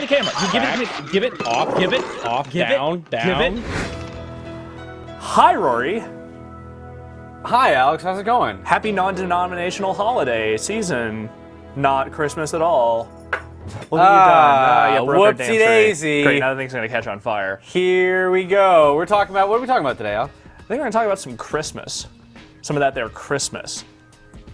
the camera. You give it off. Give it off. Down. Give it. Hi, Rory. Hi, Alex. How's it going? Happy non-denominational holiday season. Not Christmas at all. Look what you done. Whoopsie daisy. Great, now the thing's gonna catch on fire. Here we go. What are we talking about today, Alex? I think we're gonna talk about some Christmas. Some of that there Christmas.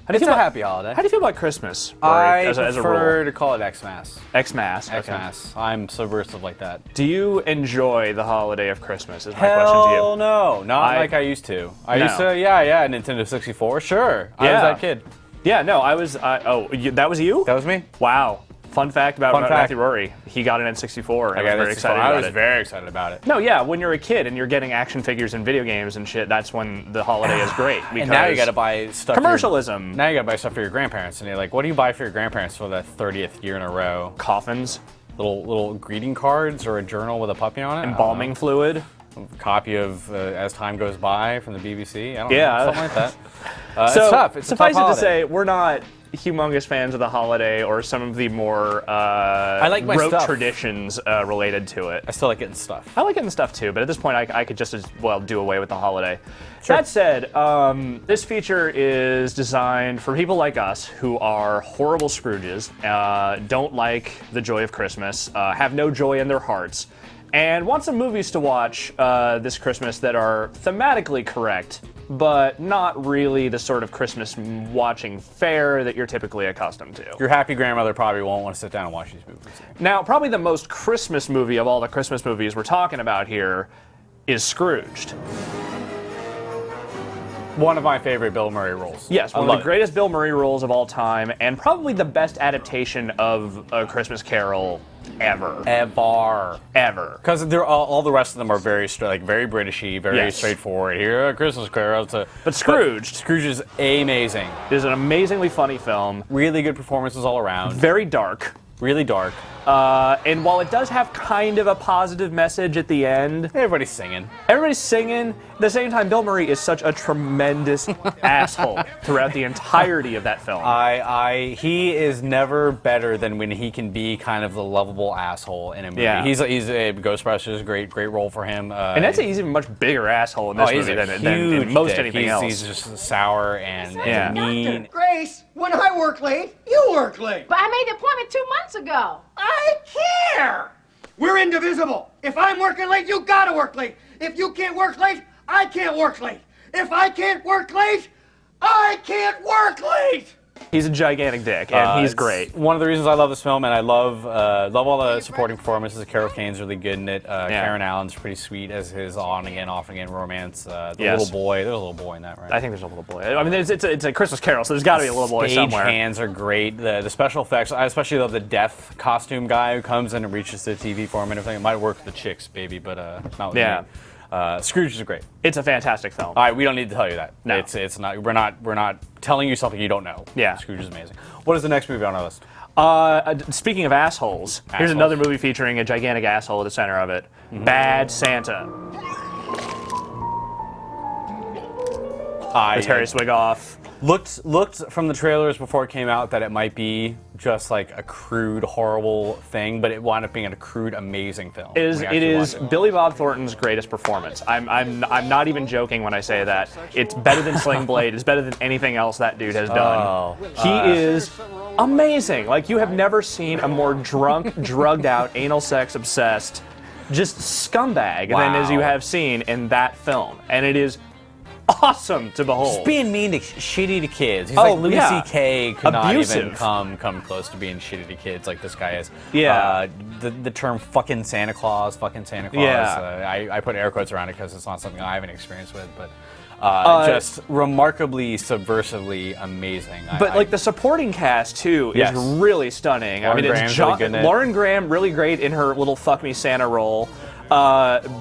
It's a happy holiday. How do you feel about Christmas? I as a prefer rule? to call it Xmas. Xmas. Okay. Xmas. I'm subversive like that. Do you enjoy the holiday of Christmas? Is my Hell question to you. no. Not like I used to. I used to, Nintendo 64. Sure. I was that kid. Yeah, no, I was. That was you? That was me. Wow. Fun fact about Matthew Rory. He got an N64. I was very excited about it. I was very excited about it. No, yeah, when you're a kid and you're getting action figures and video games and shit, that's when the holiday is great. And now you gotta buy stuff. Commercialism. Now you gotta buy stuff for your grandparents, and you're like, what do you buy for your grandparents for the 30th year in a row? Coffins. Little greeting cards or a journal with a puppy on it. Embalming fluid. A copy of As Time Goes By from the BBC. I don't something know, something like that. So, it's tough. It's suffice a tough it to holiday. say, we're not humongous fans of the holiday or some of the more I like my rote stuff. traditions related to it. I still like getting stuff. I like getting stuff too, but at this point I could just as well do away with the holiday. Sure. That said, this feature is designed for people like us who are horrible Scrooges, don't like the joy of Christmas, have no joy in their hearts, and want some movies to watch this Christmas that are thematically correct, but not really the sort of Christmas watching fare that you're typically accustomed to. Your happy grandmother probably won't want to sit down and watch these movies. Now, probably the most Christmas movie of all the Christmas movies we're talking about here is Scrooged. One of my favorite Bill Murray roles. Yes, one of the greatest Bill Murray roles of all time, and probably the best adaptation of A Christmas Carol ever. Ever. Because they're all the rest of them are very very Britishy, very Yes. straightforward. Here, A Christmas Carol. But Scrooged. Scrooge is amazing. It is an amazingly funny film. Really good performances all around. Very dark. Really dark. And while it does have kind of a positive message at the end, Everybody's singing. everybody's singing. At the same time, Bill Murray is such a tremendous asshole throughout the entirety of that film. He is never better than when he can be kind of the lovable asshole in a movie. Yeah. He's a Ghostbusters, great role for him. And that's he's a much bigger asshole in this movie than in most anything else. He's just sour and Yeah. mean. Grace, when I work late, you work late. But I made the appointment 2 months ago. I care. We're indivisible. If I'm working late, you gotta work late. If you can't work late, I can't work late. If I can't work late, I can't work late. He's a gigantic dick, and he's It's great. One of the reasons I love this film, and I love all the supporting performances. Carol Kane's really good in it. Karen Allen's pretty sweet as his on again, off again romance. The little boy, there's a little boy in that, right? I think there's a little boy. I mean, it's a Christmas Carol, so there's got to be a little boy Stage somewhere. hands are great. The special effects. I especially love the death costume guy who comes in and reaches the TV for him and everything. It might work with the chicks, baby, but not with me. Scrooge is great. It's a fantastic film. All right, we don't need to tell you that. No. It's not. We're not telling you something you don't know. Yeah. Scrooge is amazing. What is the next movie on our list? Speaking of assholes, here's another movie featuring a gigantic asshole at the center of it. Bad Santa. With Terry Swigoff. Looked from the trailers before it came out that it might be just like a crude, horrible thing, but it wound up being a crude, amazing film. It is Billy Bob Thornton's greatest performance. I'm not even joking when I say that. It's better than Sling Blade. It's better than anything else that dude has done. He is amazing. Like, you have never seen a more drunk, drugged out, anal sex obsessed, just scumbag than as you have seen in that film. And it is awesome to behold. Just being mean to shitty to kids. He's like Louis C.K. could Abusive. not even come close to being shitty to kids like this guy is. Yeah. The term fucking Santa Claus. Yeah. I put air quotes around it because it's not something I have an experience with, but just remarkably subversively amazing. But like the supporting cast too is really stunning. Lauren I mean, Graham's really good in it. Lauren Graham really great in her little fuck me Santa role.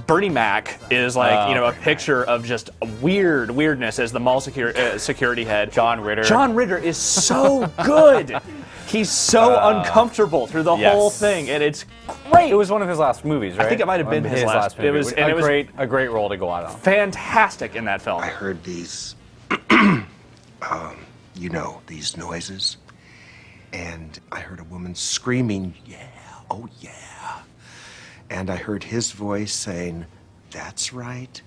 Bernie Mac is like a picture of just weirdness as the mall security head. John Ritter. John Ritter is so good. He's so uncomfortable through the whole thing, and it's great. It was one of his last movies, right? I think it might have been his last movie. It was a great role to go out on. Fantastic in that film. I heard these, these noises, and I heard a woman screaming, "Yeah!" Oh, yeah. And I heard his voice saying, that's right,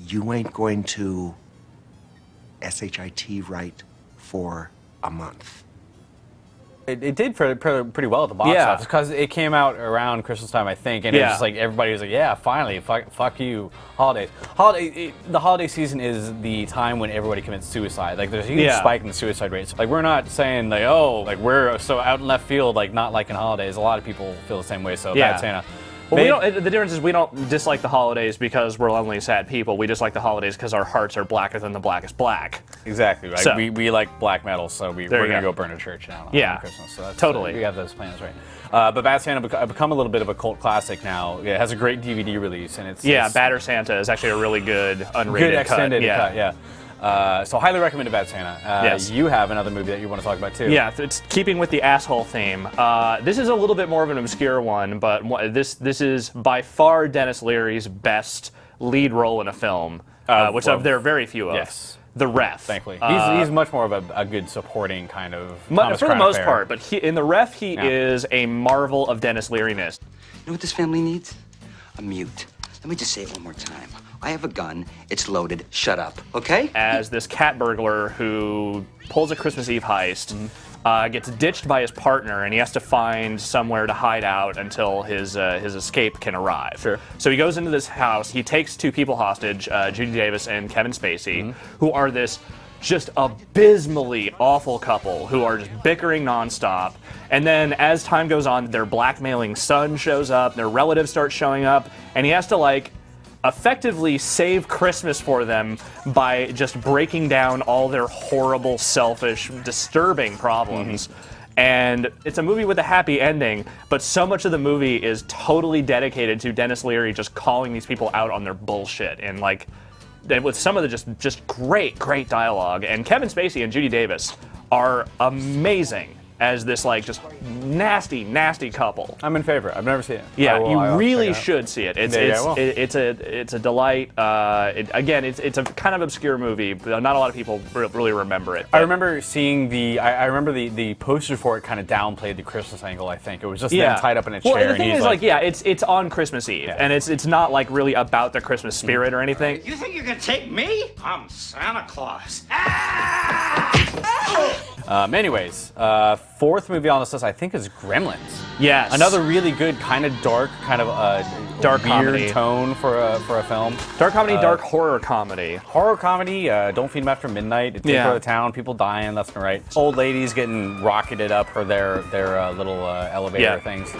you ain't going to SHIT right for a month. It did pretty well at the box office because it came out around Christmas time, I think, and it was just like everybody was like, "Yeah, finally, fuck you, holidays." The holiday season is the time when everybody commits suicide. Like, there's a huge spike in the suicide rates. Like, we're not saying like, "Oh, like we're so out in left field, like not liking holidays." A lot of people feel the same way. So Bad Santa. Well, the difference is we don't dislike the holidays because we're lonely, sad people. We dislike the holidays because our hearts are blacker than the blackest black. Exactly, right? So, we like black metal, so we're going to go burn a church now on Christmas. So that's, totally. We have those plans, right? But Bad Santa become a little bit of a cult classic now. It has a great DVD release, and it's Badder Santa is actually a really good unrated extended cut. Yeah. So highly recommended Bad Santa. Yes. You have another movie that you want to talk about too. Yeah, it's keeping with the asshole theme. This is a little bit more of an obscure one, but this is by far Denis Leary's best lead role in a film, which there are very few of. Yes. The Ref. Thankfully. He's much more of a good supporting kind of for the most part, but in The Ref, he is a marvel of Denis Leary-ness. You know what this family needs? A mute. Let me just say it one more time. I have a gun. It's loaded. Shut up, okay? As this cat burglar who pulls a Christmas Eve heist, gets ditched by his partner, and he has to find somewhere to hide out until his escape can arrive. Sure. So he goes into this house. He takes two people hostage, Judy Davis and Kevin Spacey, who are this just abysmally awful couple who are just bickering nonstop. And then as time goes on, their blackmailing son shows up, their relatives start showing up, and he has to effectively save Christmas for them by just breaking down all their horrible, selfish, disturbing problems. And it's a movie with a happy ending, but so much of the movie is totally dedicated to Denis Leary just calling these people out on their bullshit and with some of the just great dialogue. And Kevin Spacey and Judy Davis are amazing as this just nasty couple. I'm in favor. I've never seen it. Yeah, you really should see it. It's a delight. It's a kind of obscure movie, but not a lot of people really remember it. I remember seeing I remember the poster for it kind of downplayed the Christmas angle. I think it was just them tied up in a chair. Well, the thing is, it's on Christmas Eve, and it's not really about the Christmas spirit or anything. You think you can take me? I'm Santa Claus. Anyways, fourth movie on this list I think is Gremlins. Yes. Another really good kind of dark, kind of dark weird comedy tone for a film. Dark comedy, dark horror comedy. Horror comedy. Don't Feed 'em After Midnight. It's over the town. People dying left and right. Old ladies getting rocketed up for their little elevator things.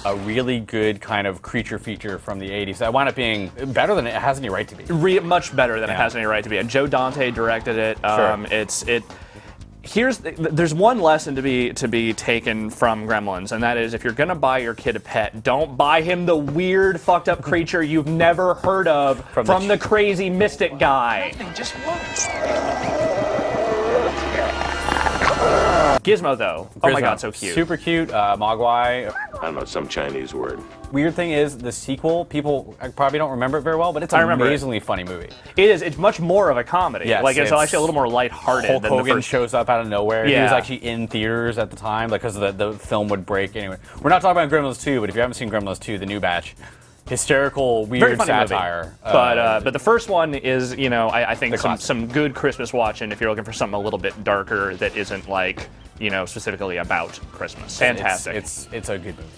A really good kind of creature feature from the 80s that wound up being better than it has any right to be. Much better than it has any right to be. And Joe Dante directed it. There's one lesson to be taken from Gremlins, and that is if you're gonna buy your kid a pet, don't buy him the weird, fucked up creature you've never heard of from the crazy mystic guy. Nothing, just once. Gizmo, though. Gizmo. Oh my god, so cute. Super cute. Mogwai. I don't know, some Chinese word. Weird thing is, the sequel, people probably don't remember it very well, but it's an amazingly funny movie. It is. It's much more of a comedy. Yes, it's actually a little more lighthearted Hulk than Hogan the first. shows up out of nowhere. He was actually in theaters at the time, because the film would break. Anyway, we're not talking about Gremlins 2, but if you haven't seen Gremlins 2, the new batch, hysterical, weird satire. But the first one is, I think some good Christmas watching if you're looking for something a little bit darker that isn't specifically about Christmas. Fantastic. It's a good movie.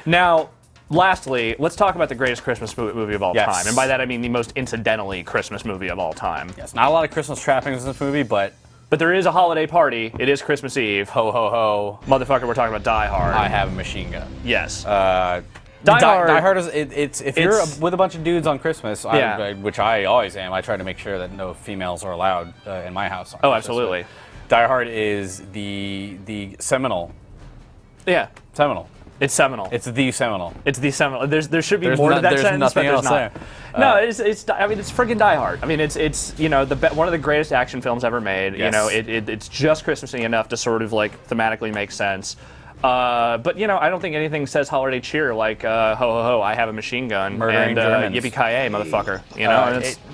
Now, lastly, let's talk about the greatest Christmas movie of all time. And by that I mean the most incidentally Christmas movie of all time. Yes, not a lot of Christmas trappings in this movie, but there is a holiday party. It is Christmas Eve. Ho, ho, ho. Motherfucker, we're talking about Die Hard. I have a machine gun. Yes. Die Hard is if you're with a bunch of dudes on Christmas, which I always am. I try to make sure that no females are allowed in my house. Oh, absolutely. Die Hard is the seminal. Yeah, seminal. It's seminal. It's the seminal. It's the seminal. There should be more to that sentence, but there's not. No, it's friggin' Die Hard. I mean, it's one of the greatest action films ever made. Yes. It's just Christmassy enough to sort of thematically make sense. But I don't think anything says holiday cheer like ho ho ho, I have a machine gun, murdering and yippee-ki-yay, motherfucker.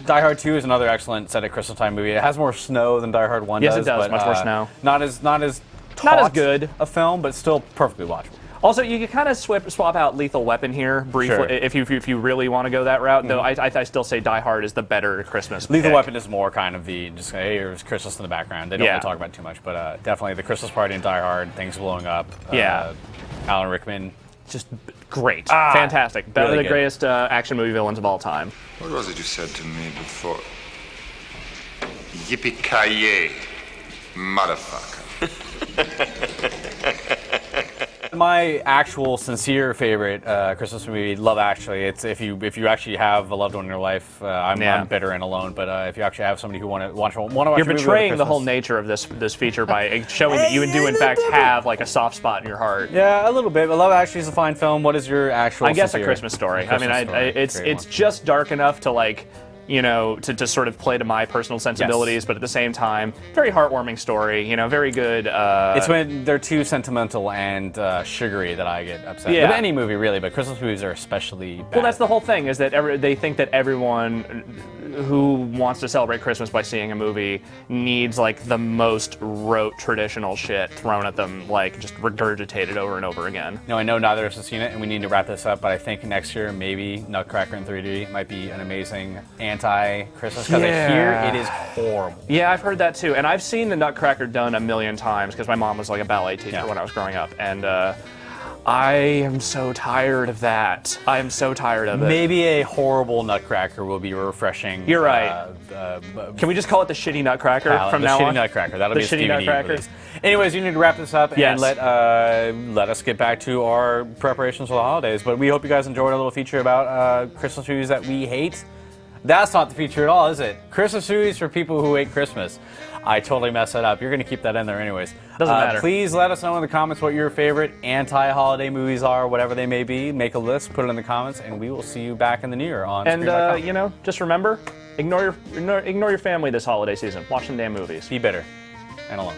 Die Hard 2 is another excellent set at Christmas time movie. It has more snow than Die Hard 1 does. Yes, it does. But, much more snow. Not as good a film, but still perfectly watchable. Also, you could kind of swap out Lethal Weapon here briefly Sure. if you really want to go that route. Though I still say Die Hard is the better Christmas. Lethal pick. Weapon is more kind of the just hey, here's Christmas in the background. They don't really talk about it too much, but definitely the Christmas party in Die Hard, things blowing up. Alan Rickman, just great, fantastic, better really the good. greatest action movie villains of all time. What was it you said to me before? Yippee-ki-yay, motherfucker. my actual sincere favorite Christmas movie, Love Actually. It's if you actually have a loved one in your life. I'm bitter and alone, but if you actually have somebody who want to watch You're a movie betraying over the whole Christmas- nature of this feature by showing that you do in fact have like a soft spot in your heart. Yeah, a little bit. But Love Actually is a fine film. What is your actual? I guess sincere- A Christmas Story. Christmas I mean, Story. it's Great one. just dark enough to like, you know, to sort of play to my personal sensibilities, but at the same time, very heartwarming story. You know, very good. It's when they're too sentimental and sugary that I get upset. Yeah. With any movie, really, but Christmas movies are especially bad. Well, that's the whole thing, is that they think that everyone who wants to celebrate Christmas by seeing a movie needs like the most rote traditional shit thrown at them, like just regurgitated over and over again. No, I know neither of us have seen it, and we need to wrap this up, but I think next year, maybe Nutcracker in 3D might be an amazing anti-Christmas, because I hear it is horrible. Yeah, I've heard that too, and I've seen the Nutcracker done a million times because my mom was like a ballet teacher when I was growing up, and I am so tired of that. I am so tired of it. Maybe a horrible Nutcracker will be refreshing. You're right. Can we just call it the shitty Nutcracker from now the shitty on? Nutcracker. That'll The be a shitty Stevie D Nutcracker. release. Anyways, you need to wrap this up Yes. and let us get back to our preparations for the holidays. But we hope you guys enjoyed our little feature about Christmas movies that we hate. That's not the feature at all, is it? Christmas movies for people who hate Christmas. I totally messed that up. You're going to keep that in there anyways. Doesn't matter. Please let us know in the comments what your favorite anti-holiday movies are, whatever they may be. Make a list, put it in the comments, and we will see you back in the new year on And Scream.com. you know, just remember, ignore your family this holiday season. Watch some damn movies. Be bitter and alone.